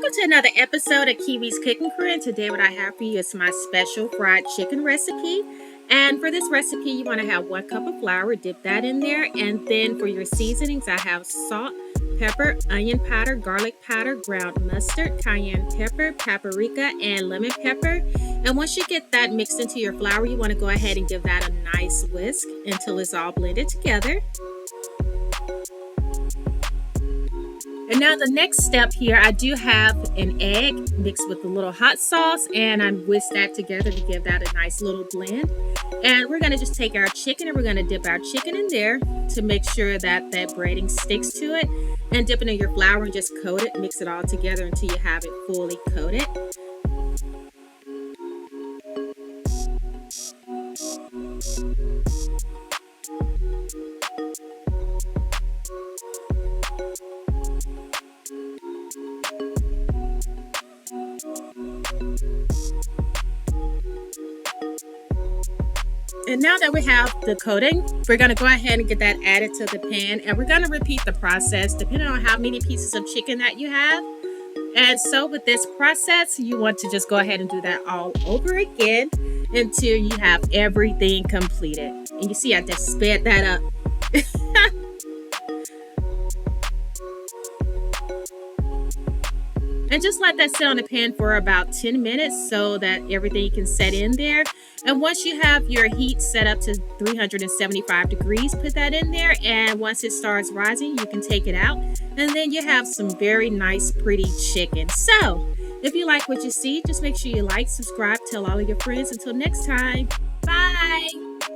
Welcome to another episode of Kiwi's Cooking Crew, and today what I have for you is my special fried chicken recipe. And for this recipe, you want to have 1 cup of flour, dip that in there, and then for your seasonings, I have salt, pepper, onion powder, garlic powder, ground mustard, cayenne pepper, paprika, and lemon pepper. And once you get that mixed into your flour, you want to go ahead and give that a nice whisk until it's all blended together. And now the next step here, I do have an egg mixed with a little hot sauce, and I whisk that together to give that a nice little blend. And we're going to just take our chicken and we're going to dip our chicken in there to make sure that that breading sticks to it. And dip it in your flour and just coat it, mix it all together until you have it fully coated. And now that we have the coating, we're going to go ahead and get that added to the pan. And we're going to repeat the process depending on how many pieces of chicken that you have. And so with this process, you want to just go ahead and do that all over again until you have everything completed. And you see I just sped that up. And just let that sit on the pan for about 10 minutes so that everything can set in there. And once you have your heat set up to 375 degrees, put that in there. And once it starts rising, you can take it out. And then you have some very nice, pretty chicken. So if you like what you see, just make sure you like, subscribe, tell all of your friends. Until next time, bye.